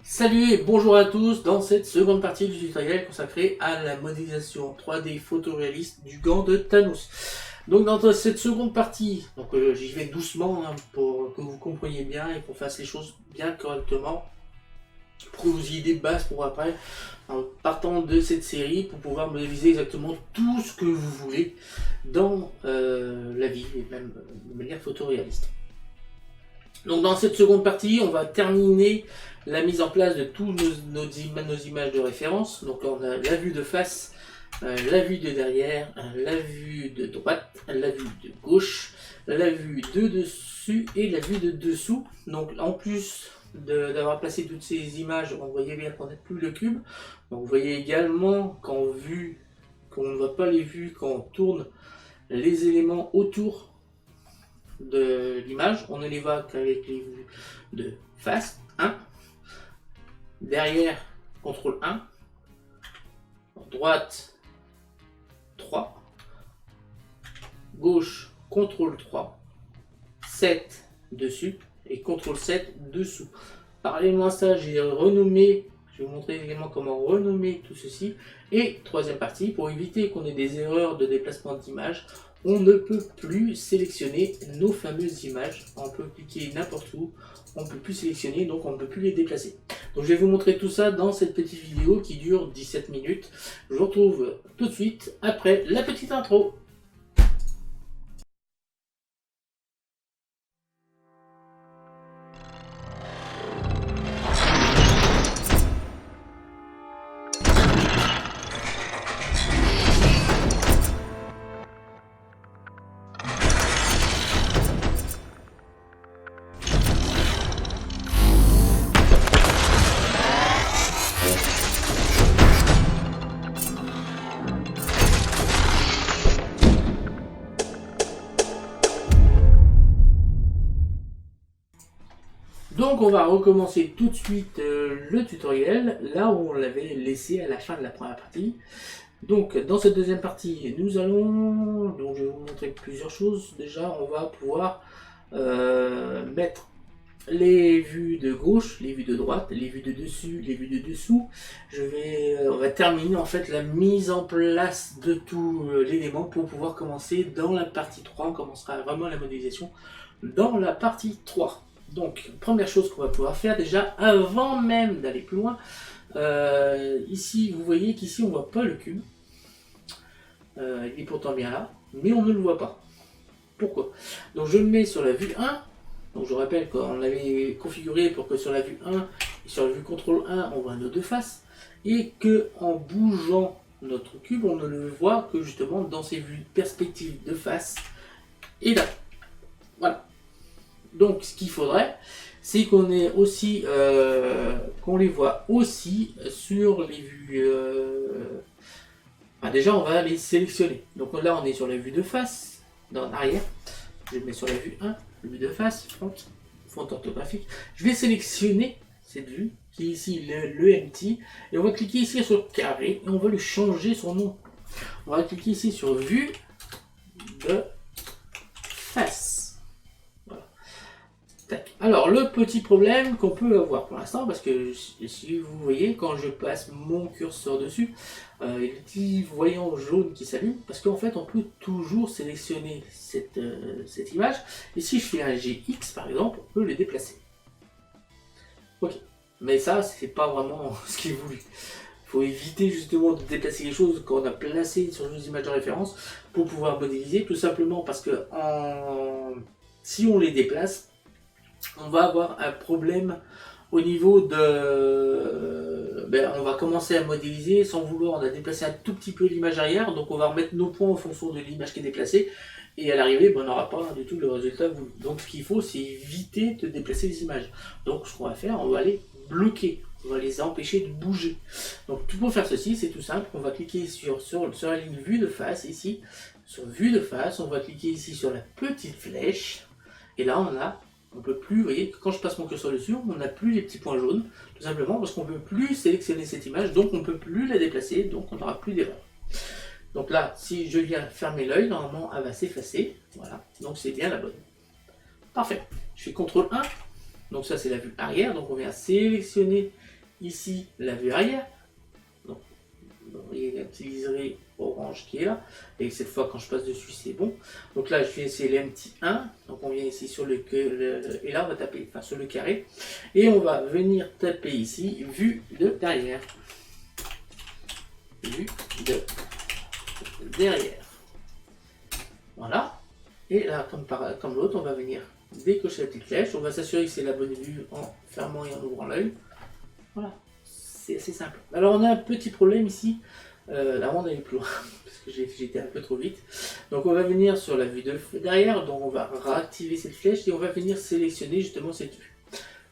Salut et bonjour à tous dans cette seconde partie du tutoriel consacrée à la modélisation 3D photoréaliste du gant de Thanos. Donc dans cette seconde partie, j'y vais doucement pour que vous compreniez bien et qu'on fasse les choses bien correctement, pour que vous ayez des bases pour après, en partant de cette série, pour pouvoir modéliser exactement tout ce que vous voulez dans la vie et même de manière photoréaliste. Donc dans cette seconde partie, on va terminer la mise en place de tous nos images de référence. Donc on a la vue de face, la vue de derrière, la vue de droite, la vue de gauche, la vue de dessus et la vue de dessous. Donc en plus d'avoir placé toutes ces images, on voyait bien qu'on n'a plus le cube. Donc vous voyez également qu'on ne voit pas les vues quand on tourne les éléments autour de l'image, on ne les voit qu'avec les vues de face 1, derrière CTRL 1, droite 3, gauche CTRL 3, 7 dessus et CTRL 7 dessous. Parallèlement à ça, j'ai renommé, je vais vous montrer également comment renommer tout ceci. Et troisième partie, pour éviter qu'on ait des erreurs de déplacement d'image, on ne peut plus sélectionner nos fameuses images. On peut cliquer n'importe où, on ne peut plus sélectionner, donc on ne peut plus les déplacer. Donc je vais vous montrer tout ça dans cette petite vidéo qui dure 17 minutes. Je vous retrouve tout de suite après la petite intro. Donc on va recommencer tout de suite le tutoriel, là où on l'avait laissé à la fin de la première partie. Donc dans cette deuxième partie, nous allons, donc je vais vous montrer plusieurs choses. Déjà on va pouvoir mettre les vues de gauche, les vues de droite, les vues de dessus, les vues de dessous. On va terminer en fait la mise en place de tout l'élément pour pouvoir commencer dans la partie 3. On commencera vraiment la modélisation dans la partie 3. Donc, première chose qu'on va pouvoir faire déjà, avant même d'aller plus loin, ici, vous voyez qu'ici, on ne voit pas le cube. Il est pourtant bien là, mais on ne le voit pas. Pourquoi? Donc, je le mets sur la vue 1. Donc, je rappelle qu'on l'avait configuré pour que sur la vue 1 et sur la vue CTRL 1, on voit nos deux faces. Et qu'en bougeant notre cube, on ne le voit que justement dans ces vues de perspective de face. Et là, voilà. Donc ce qu'il faudrait, c'est qu'on ait aussi, qu'on les voit aussi sur les vues. Déjà, on va les sélectionner. Donc là, on est sur la vue de face, dans l'arrière. Je le mets sur la vue 1, la vue de face, fond orthographique. Je vais sélectionner cette vue, qui est ici le empty, et on va cliquer ici sur carré, et on va lui changer son nom. On va cliquer ici sur vue de face. Alors, le petit problème qu'on peut avoir pour l'instant, parce que si vous voyez, quand je passe mon curseur dessus, il y a le petit voyant jaune qui s'allume, parce qu'en fait, on peut toujours sélectionner cette image, et si je fais un GX, par exemple, on peut le déplacer. Ok, mais ça, c'est pas vraiment ce qui est voulu. Il faut éviter justement de déplacer les choses qu'on a placées sur nos images de référence pour pouvoir modéliser, tout simplement parce que si on les déplace, on va avoir un problème au niveau de... on va commencer à modéliser sans vouloir, on a déplacé un tout petit peu l'image arrière, donc on va remettre nos points en fonction de l'image qui est déplacée, et à l'arrivée, on n'aura pas du tout le résultat voulu. Donc ce qu'il faut, c'est éviter de déplacer les images. Donc ce qu'on va faire, on va les bloquer, on va les empêcher de bouger. Donc pour faire ceci, c'est tout simple, on va cliquer sur la ligne vue de face, ici, sur vue de face, on va cliquer ici sur la petite flèche, et là on peut plus, vous voyez, quand je passe mon curseur dessus, on n'a plus les petits points jaunes, tout simplement parce qu'on ne peut plus sélectionner cette image, donc on ne peut plus la déplacer, donc on n'aura plus d'erreur. Donc là, si je viens fermer l'œil, normalement elle va s'effacer, voilà, donc c'est bien la bonne. Parfait, je fais CTRL 1, donc ça c'est la vue arrière, donc on vient sélectionner ici la vue arrière. Donc, il y a un petit liseré orange qui est là. Et cette fois, quand je passe dessus, c'est bon. Donc là, je vais essayer les MT1. Donc on vient ici sur et là, on va taper sur le carré. Et on va venir taper ici, vue de derrière. Vue de derrière. Voilà. Et là, comme l'autre, on va venir décocher la petite flèche. On va s'assurer que c'est la bonne vue en fermant et en ouvrant l'œil. Voilà. C'est assez simple. Alors on a un petit problème ici. Là on est plus loin parce que j'ai été un peu trop vite. Donc on va venir sur la vue de derrière. Donc on va réactiver cette flèche et on va venir sélectionner justement cette vue.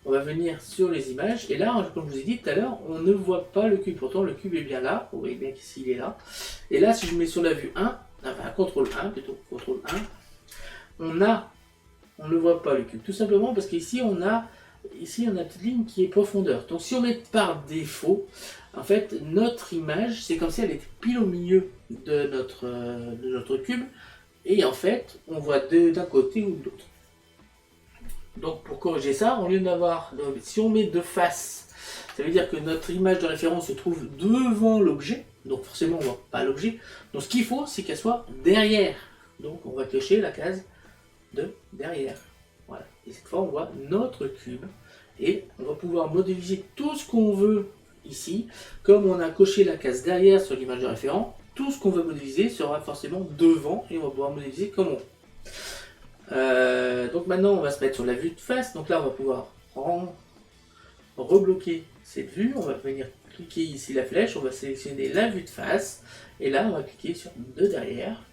On va venir sur les images et là, comme je vous ai dit tout à l'heure, on ne voit pas le cube. Pourtant le cube est bien là. Vous voyez bien qu'ici il est là. Et là si je mets sur la vue 1, enfin CTRL 1 plutôt, CTRL 1, on ne voit pas le cube. Tout simplement parce qu'ici on a une petite ligne qui est profondeur. Donc si on met par défaut, en fait, notre image, c'est comme si elle était pile au milieu de notre cube. Et en fait, on voit d'un côté ou de l'autre. Donc pour corriger ça, au lieu d'avoir, si on met de face, ça veut dire que notre image de référence se trouve devant l'objet. Donc forcément, on ne voit pas l'objet. Donc ce qu'il faut, c'est qu'elle soit derrière. Donc on va cocher la case de derrière. Voilà. Et cette fois, on voit notre cube. Et on va pouvoir modéliser tout ce qu'on veut ici. Comme on a coché la case derrière sur l'image de référent, tout ce qu'on veut modéliser sera forcément devant. Et on va pouvoir modéliser comme on veut. Donc maintenant, on va se mettre sur la vue de face. Donc là, on va pouvoir rebloquer cette vue. On va venir cliquer ici la flèche. On va sélectionner la vue de face. Et là, on va cliquer sur de derrière.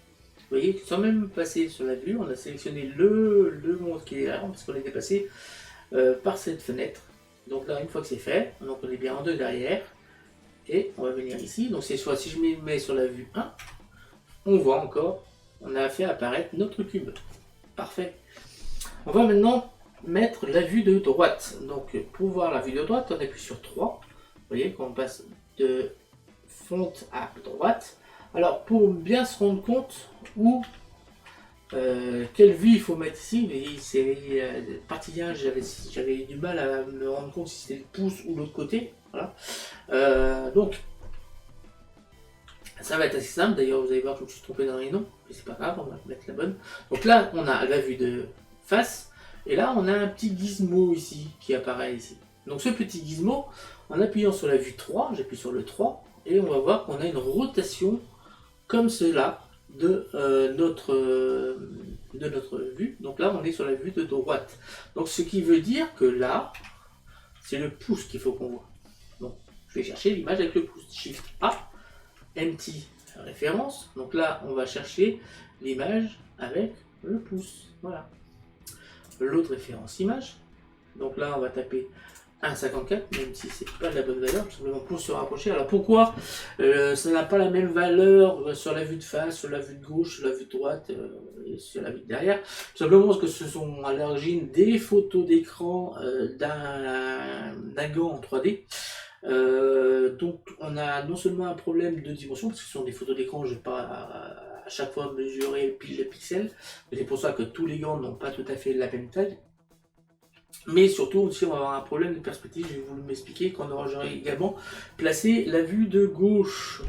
Vous voyez, sans même passer sur la vue, on a sélectionné le monde qui est là, parce qu'on était passé par cette fenêtre. Donc là, une fois que c'est fait, donc on est bien en deux derrière. Et on va venir ici. Donc c'est soit si je me mets sur la vue 1, on voit encore, on a fait apparaître notre cube. Parfait. On va maintenant mettre la vue de droite. Donc pour voir la vue de droite, on appuie sur 3. Vous voyez qu'on passe de fonte à droite. Alors pour bien se rendre compte où quelle vue il faut mettre ici, c'est partie 1, j'avais du mal à me rendre compte si c'était le pouce ou l'autre côté. Voilà. Donc ça va être assez simple, d'ailleurs vous allez voir que je me suis trompé dans les noms, mais c'est pas grave, on va mettre la bonne. Donc là on a la vue de face, et là on a un petit gizmo ici qui apparaît ici. Donc ce petit gizmo, en appuyant sur la vue 3, j'appuie sur le 3, et on va voir qu'on a une rotation comme cela de notre vue. Donc là on est sur la vue de droite. Donc ce qui veut dire que là, c'est le pouce qu'il faut qu'on voit. Donc je vais chercher l'image avec le pouce. Shift A, empty référence. Donc là on va chercher l'image avec le pouce. Voilà. L'autre référence image. Donc là on va taper 1,54, même si c'est pas de la bonne valeur, tout simplement pour se rapprocher. Alors pourquoi ça n'a pas la même valeur sur la vue de face, sur la vue de gauche, sur la vue de droite et sur la vue de derrière? Tout simplement parce que ce sont à l'origine des photos d'écran d'un gant en 3D. Donc on a non seulement un problème de dimension, parce que ce sont des photos d'écran, je ne vais pas à chaque fois mesurer les pixels, c'est pour ça que tous les gants n'ont pas tout à fait la même taille. Mais surtout aussi on va avoir un problème de perspective, je vais vous m'expliquer quand j'aurai également placé la vue de gauche.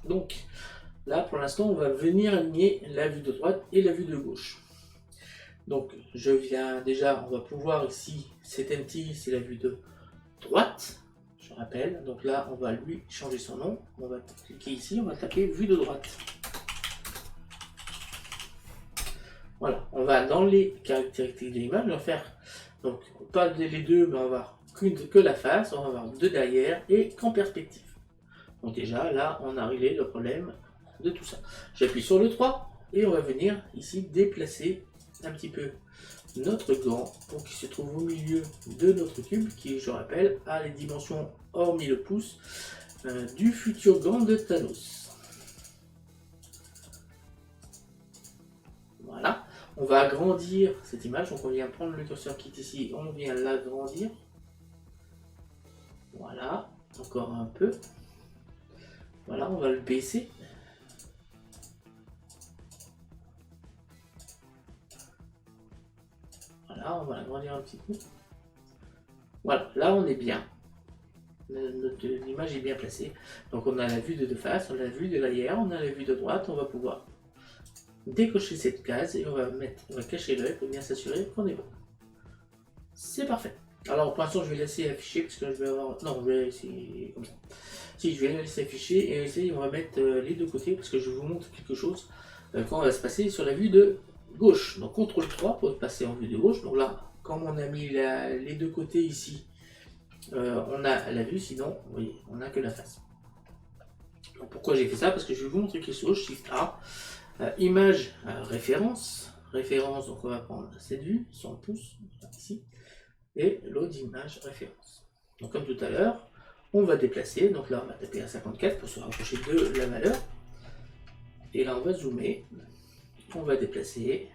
Donc là pour l'instant on va venir aligner la vue de droite et la vue de gauche. Donc je viens déjà, on va pouvoir ici, cet empty c'est la vue de droite, je rappelle. Donc là on va lui changer son nom, on va cliquer ici, on va taper vue de droite. Voilà, on va dans les caractéristiques de l'image, on va faire donc pas les deux, mais on va avoir que la face, on va avoir de derrière et qu'en perspective. Donc déjà là on a réglé le problème de tout ça. J'appuie sur le 3 et on va venir ici déplacer un petit peu notre gant pour qu'il se trouve au milieu de notre cube qui, je rappelle, a les dimensions hormis le pouce du futur gant de Thanos. Voilà. On va agrandir cette image, donc on vient prendre le curseur qui est ici, on vient l'agrandir. Voilà, encore un peu. Voilà, on va le baisser. Voilà, on va l'agrandir un petit peu. Voilà, là on est bien. l'image est bien placée. Donc on a la vue de face, on a la vue de l'arrière, on a la vue de droite, on va pouvoir décocher cette case et on va cacher l'œil pour bien s'assurer qu'on est bon. C'est parfait. Alors pour l'instant je vais laisser afficher parce que je vais avoir... Non, je vais essayer comme ça. Si, je vais laisser afficher et essayer, on va mettre les deux côtés parce que je vous montre quelque chose quand on va se passer sur la vue de gauche. Donc CTRL 3 pour passer en vue de gauche. Donc là, comme on a mis les deux côtés ici, on a la vue, sinon, vous voyez, on n'a que la face. Donc pourquoi j'ai fait ça? Parce que je vais vous montrer quelque chose. Shift A, image référence. Référence, donc on va prendre cette vue, sur le pouce, ici, et l'autre image référence. Donc comme tout à l'heure, on va déplacer, donc là on va taper à 54 pour se rapprocher de la valeur. Et là on va zoomer, on va déplacer.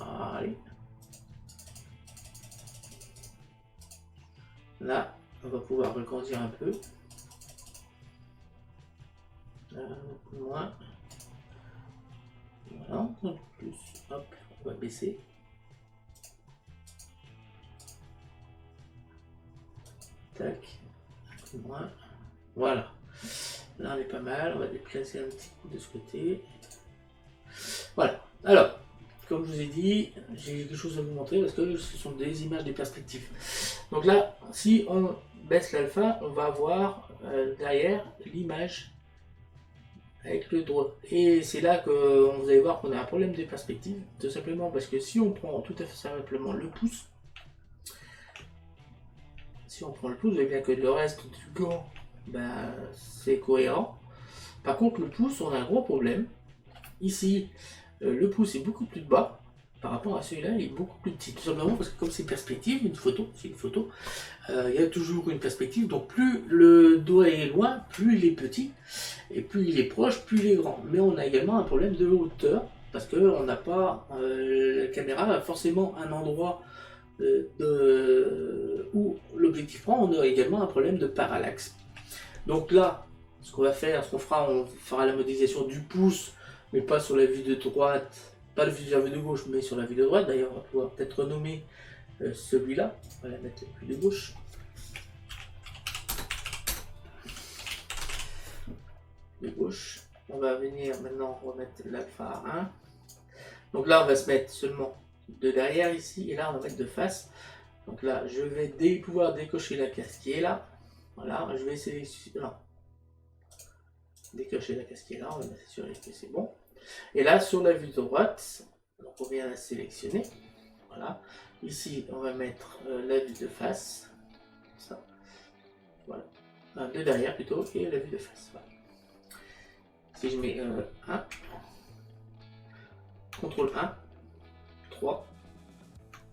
Allez. Là, on va pouvoir agrandir un peu. Moins. Voilà, un peu plus. Hop, on va baisser. Tac. Moins. Voilà. Là, on est pas mal. On va déplacer un petit coup de ce côté. Voilà. Alors, comme je vous ai dit, j'ai quelque chose à vous montrer parce que ce sont des images des perspectives. Donc là, si on baisse l'alpha, on va avoir derrière l'image avec le droit. Et c'est là que vous allez voir qu'on a un problème de perspective, tout simplement parce que si on prend tout à fait simplement le pouce, si on prend le pouce, vous voyez bien que le reste du gant, ben, c'est cohérent. Par contre, le pouce, on a un gros problème. Ici, le pouce est beaucoup plus bas par rapport à celui-là, il est beaucoup plus petit. Tout simplement parce que comme c'est perspective, une photo, c'est une photo, il y a toujours une perspective. Donc plus le doigt est loin, plus il est petit. Et plus il est proche, plus il est grand. Mais on a également un problème de hauteur, parce qu'on n'a pas, la caméra a forcément un endroit où l'objectif prend. On a également un problème de parallaxe. Donc là, ce qu'on va faire, ce qu'on fera, on fera la modélisation du pouce, mais pas sur la vue de droite, pas sur la vue de gauche, mais sur la vue de droite. D'ailleurs, on va pouvoir peut-être renommer celui-là. On va la mettre la vue de gauche. De gauche. On va venir maintenant remettre l'alpha à 1. Donc là, on va se mettre seulement de derrière ici, et là, on va mettre de face. Donc là, je vais pouvoir décocher la case qui est là. Voilà, je vais sélectionner. Non. Décocher la case qui est là, on va s'assurer que c'est bon. Et là, sur la vue de droite, donc on vient la sélectionner. Voilà. Ici, on va mettre la vue de face. Ça. Voilà. De derrière plutôt, et la vue de face. Voilà. Si je mets 1, CTRL 1, 3,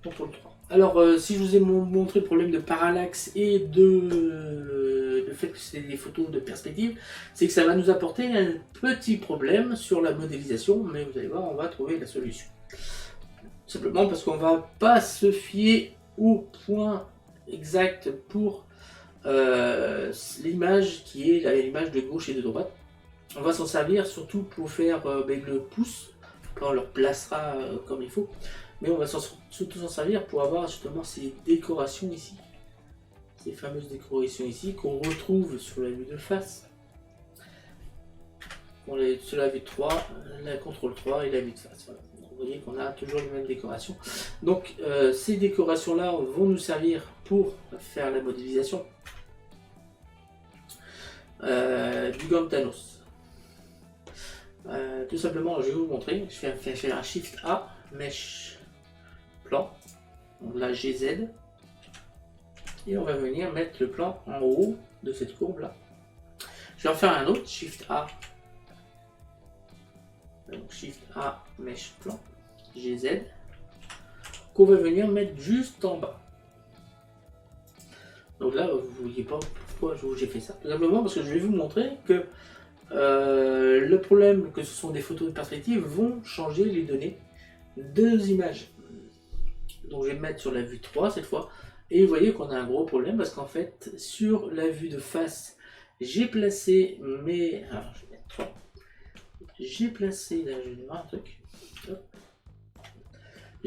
CTRL 3. Alors, si je vous ai montré le problème de parallaxe et le fait que c'est des photos de perspective, c'est que ça va nous apporter un petit problème sur la modélisation, mais vous allez voir, on va trouver la solution. Simplement parce qu'on ne va pas se fier au point exact pour l'image qui est l'image de gauche et de droite. On va s'en servir surtout pour faire le pouce, quand on le placera comme il faut. Mais on va surtout s'en servir pour avoir justement ces décorations ici. Ces fameuses décorations ici qu'on retrouve sur la vue de face. Sur la vue de 3, la CTRL 3 et la vue de face. Voilà. Donc, vous voyez qu'on a toujours les mêmes décorations. Donc ces décorations-là vont nous servir pour faire la modélisation du gant Thanos. Tout simplement, je vais vous montrer. Je vais faire un Shift A, Mesh plan, donc là GZ, et on va venir mettre le plan en haut de cette courbe là. Je vais en faire un autre, Shift A, donc Shift A, Mesh plan, GZ, qu'on va venir mettre juste en bas. Donc là, vous ne voyez pas pourquoi j'ai fait ça. Tout simplement parce que je vais vous montrer que le problème que ce sont des photos de perspective vont changer les données de images. Donc je vais me mettre sur la vue 3 cette fois. Et vous voyez qu'on a un gros problème parce qu'en fait, sur la vue de face, j'ai placé mes... Alors, je vais mettre 3. J'ai placé... Là, je vais voir un truc.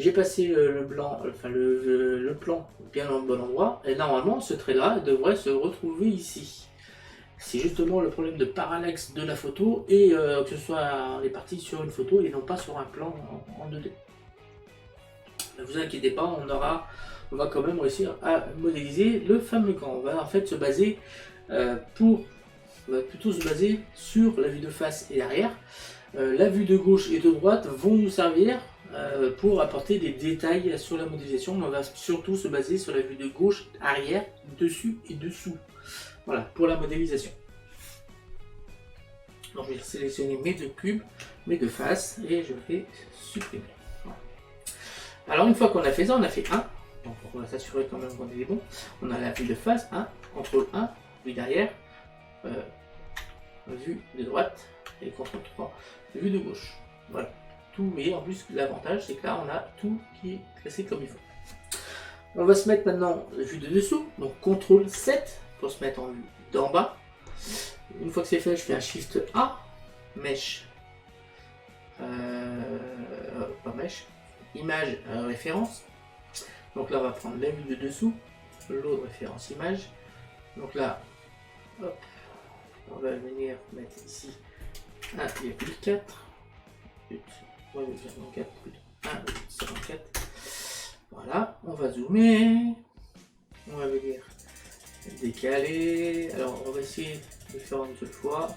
j'ai passé le blanc, enfin le plan bien au bon endroit, et normalement ce trait-là devrait se retrouver ici. C'est justement le problème de parallaxe de la photo, et que ce soit on est parti sur une photo et non pas sur un plan en 2D. Ne vous inquiétez pas, on va quand même réussir à modéliser le fameux camp. On va en fait se baser on va plutôt se baser sur la vue de face et d'arrière. La vue de gauche et de droite vont nous servir pour apporter des détails sur la modélisation. Mais on va surtout se baser sur la vue de gauche, arrière, dessus et dessous. Voilà, pour la modélisation. Donc je vais sélectionner mes deux cubes, mes deux faces, et je vais supprimer. Voilà. Alors une fois qu'on a fait ça, on a fait 1. Donc on va s'assurer quand même qu'on est bon. On a la vue de face, 1, CTRL 1, vue d'arrière, vue de droite, et CTRL 3, vue de gauche. Voilà. Tout, et en plus l'avantage c'est que là on a tout qui est classé comme il faut. On va se mettre maintenant vue de dessous, donc CTRL 7 pour se mettre en vue d'en bas. Une fois que c'est fait, je fais un Shift A, Mèche, pas mèche, image référence. Donc là on va prendre la vue de dessous, l'autre référence image. Donc là, hop, on va venir mettre ici 1,4, 1,54. Voilà, on va zoomer, on va venir décaler. Alors on va essayer de faire une seule fois.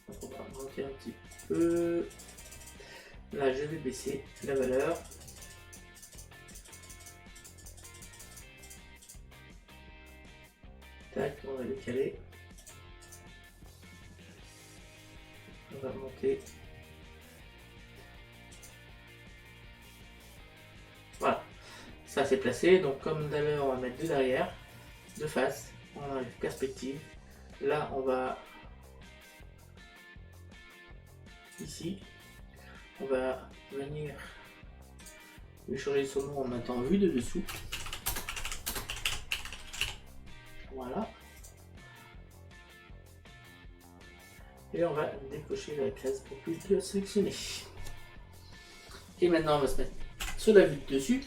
Donc on va monter un petit peu. Là je vais baisser la valeur. Tac, on va décaler. On va monter. Voilà, ça c'est placé. Donc comme d'ailleurs on va mettre deux derrière, de face, on a une perspective. Là on va ici, on va venir lui changer son nom en mettant vue de dessous. Voilà. Et on va décocher la case pour plus de sélectionner. Et maintenant on va se mettre sur la vue de dessus.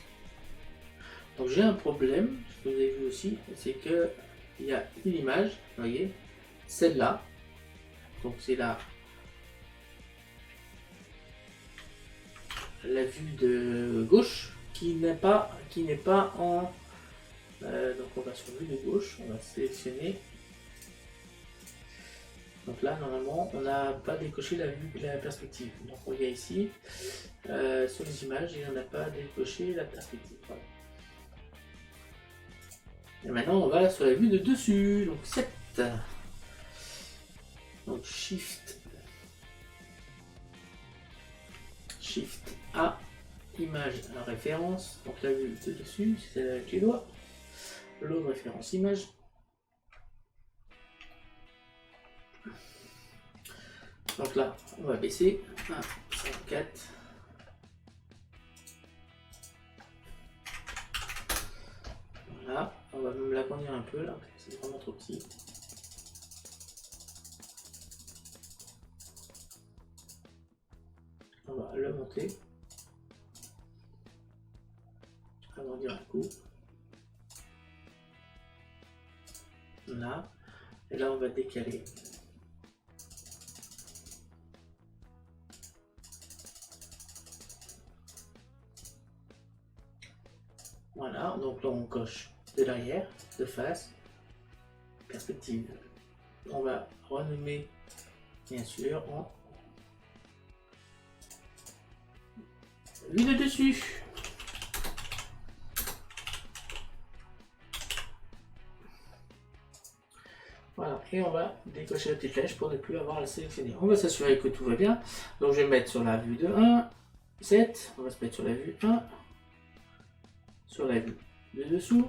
Donc j'ai un problème, ce que vous avez vu aussi, c'est que il y a une image, vous voyez, celle-là. Donc c'est la vue de gauche qui n'est pas en donc on va sur vue de gauche, on va sélectionner. Donc là normalement on n'a pas décoché la vue de la perspective. Donc on vient ici sur les images et on n'a pas décoché la perspective. Voilà. Et maintenant on va sur la vue de dessus, donc 7. Donc Shift A, image à référence, donc la vue de dessus, c'est celle avec les doigts. L'autre référence image. Donc là, on va baisser 1,54. Voilà, on va même l'agrandir un peu là, parce que c'est vraiment trop petit. On va le monter. Agrandir un coup. Là, et là on va décaler. Voilà, donc là on coche de l'arrière, de face, perspective. On va renommer bien sûr en vue de dessus. Voilà, et on va décocher la petite flèche pour ne plus avoir à la sélectionner. On va s'assurer que tout va bien. Donc je vais mettre sur la vue de 1, 7, on va se mettre sur la vue 1, sur la vue de dessous,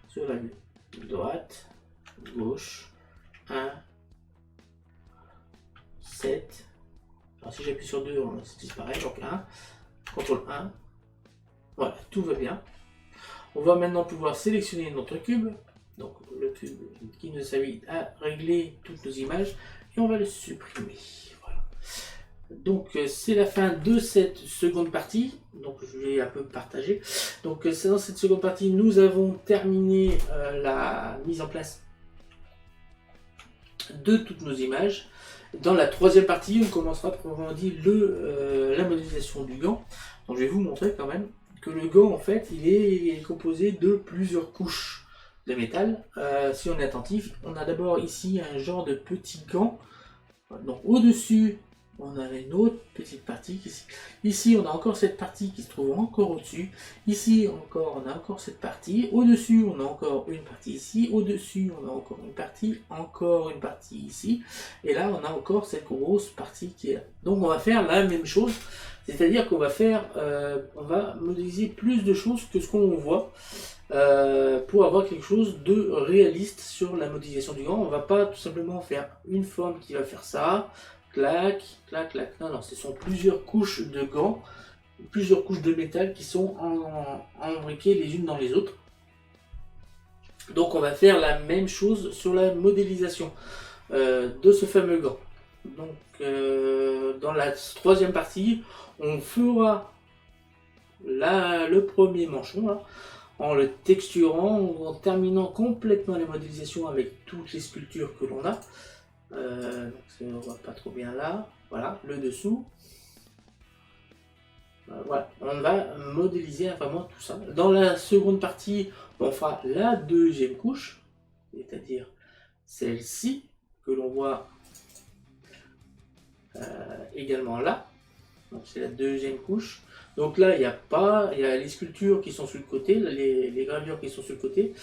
sur la vue de droite, gauche, 1, 7. Alors si j'appuie sur 2, ça disparaît, donc 1, CTRL 1. Voilà, tout va bien. On va maintenant pouvoir sélectionner notre cube. Donc le cube qui nous invite à régler toutes nos images et on va le supprimer. Voilà. Donc c'est la fin de cette seconde partie, donc je vais un peu partager. Donc c'est dans cette seconde partie, nous avons terminé la mise en place de toutes nos images. Dans la troisième partie, on commencera proprement dit la modélisation du gant. Donc je vais vous montrer quand même que le gant en fait il est composé de plusieurs couches de métal. Si on est attentif, on a d'abord ici un genre de petit gant. Donc au-dessus, on a une autre petite partie. Ici, on a encore cette partie qui se trouve encore au-dessus. Ici, encore, on a encore cette partie. Au-dessus, on a encore une partie ici. Au-dessus, on a encore une partie ici. Et là, on a encore cette grosse partie qui est là. Donc, on va faire la même chose. C'est-à-dire qu'on va on va modéliser plus de choses que ce qu'on voit. Pour avoir quelque chose de réaliste sur la modélisation du gant. On va pas tout simplement faire une forme qui va faire ça, clac, clac, clac. Non, ce sont plusieurs couches de gants, plusieurs couches de métal qui sont imbriquées les unes dans les autres. Donc on va faire la même chose sur la modélisation de ce fameux gant. Donc dans la troisième partie, on fera le premier manchon là, en le texturant, en terminant complètement la modélisation avec toutes les sculptures que l'on a. Donc on voit pas trop bien là. Voilà, le dessous. Voilà, on va modéliser vraiment tout ça. Dans la seconde partie, on fera la deuxième couche, c'est-à-dire celle-ci, que l'on voit également là. Donc c'est la deuxième couche. Donc là, il y a les sculptures qui sont sur le côté, les gravures qui sont sur le côté,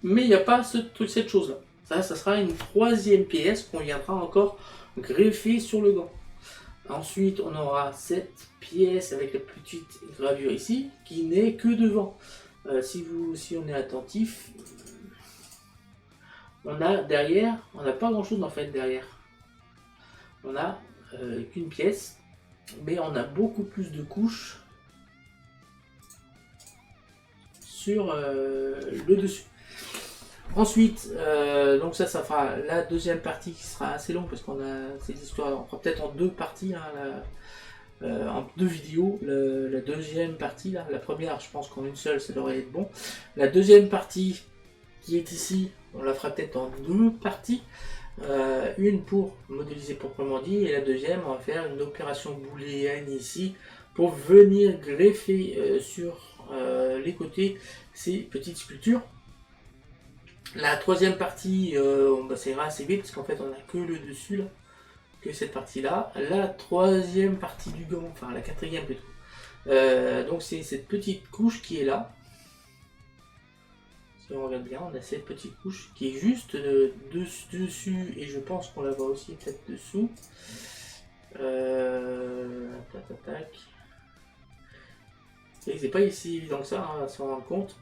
mais il n'y a pas cette chose-là. Ça sera une troisième pièce qu'on viendra encore greffer sur le gant. Ensuite, on aura cette pièce avec la petite gravure ici, qui n'est que devant. Si on est attentif, on a derrière, on n'a pas grand-chose en fait derrière. On a qu'une pièce. Mais on a beaucoup plus de couches sur le dessus. Ensuite, donc ça fera la deuxième partie qui sera assez longue parce qu'on a ces histoires, on fera peut-être en deux parties, en deux vidéos. La deuxième partie, là, la première, je pense qu'en une seule, ça devrait être bon. La deuxième partie qui est ici, on la fera peut-être en deux parties. Une pour modéliser proprement dit et la deuxième on va faire une opération booléenne ici pour venir greffer sur les côtés ces petites sculptures. La troisième partie ça ira assez vite parce qu'en fait on a que le dessus là, que cette partie là. La troisième partie du gant, enfin la quatrième plutôt, donc c'est cette petite couche qui est là. Si on regarde bien, on a cette petite couche qui est juste dessus, et je pense qu'on la voit aussi peut-être dessous. C'est pas ici évident que ça, hein, à s'en rendre compte.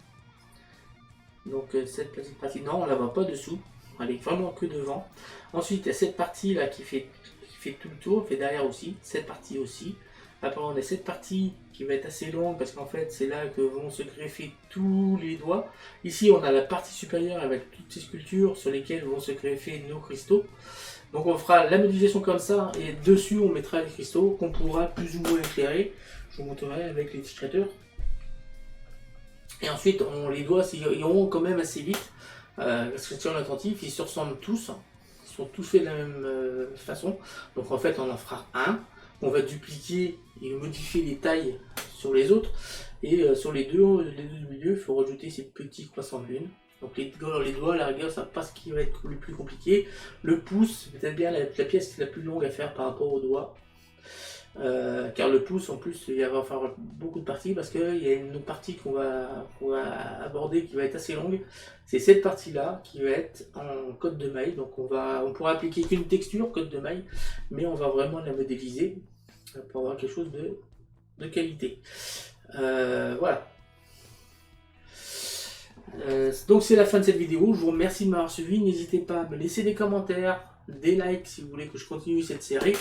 Donc cette petite partie, non, on la voit pas dessous. Elle est vraiment que devant. Ensuite, il y a cette partie là qui fait tout le tour, fait derrière aussi, cette partie aussi. Après, on a cette partie qui va être assez longue parce qu'en fait, c'est là que vont se greffer tous les doigts. Ici, on a la partie supérieure avec toutes ces sculptures sur lesquelles vont se greffer nos cristaux. Donc, on fera la modélisation comme ça et dessus, on mettra les cristaux qu'on pourra plus ou moins éclairer. Je vous montrerai avec les illustrateurs. Et ensuite, les doigts iront quand même assez vite parce que si on est attentif, ils se ressemblent tous. Ils sont tous faits de la même façon. Donc, en fait, on en fera un. On va dupliquer et modifier les tailles sur les autres. Et sur les deux du milieu, il faut rajouter ces petits croissants de lune. Donc les doigts, à la rigueur, ça pas ce qui va être le plus compliqué. Le pouce, c'est peut-être bien la pièce la plus longue à faire par rapport au doigt. Car le pouce, en plus, il va faire beaucoup de parties parce qu'il y a une autre partie qu'on va aborder qui va être assez longue. C'est cette partie-là qui va être en code de maille. Donc on pourra appliquer qu'une texture, code de maille, mais on va vraiment la modéliser pour avoir quelque chose de qualité. Voilà. Donc c'est la fin de cette vidéo. Je vous remercie de m'avoir suivi. N'hésitez pas à me laisser des commentaires, des likes si vous voulez que je continue cette série.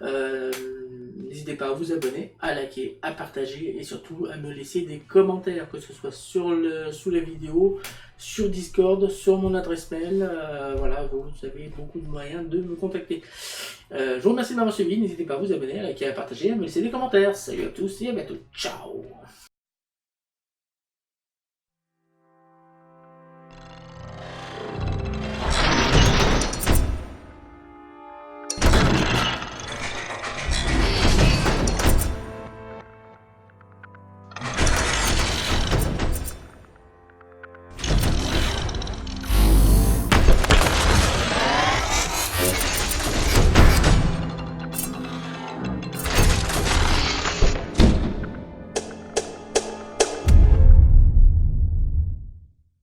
N'hésitez n'hésitez pas à vous abonner, à liker, à partager et surtout à me laisser des commentaires, que ce soit sous la vidéo, sur Discord, sur mon adresse mail. Voilà, vous avez beaucoup de moyens de me contacter. Je vous remercie de m'avoir suivi, n'hésitez pas à vous abonner, à liker, à partager, à me laisser des commentaires. Salut à tous et à bientôt. Ciao!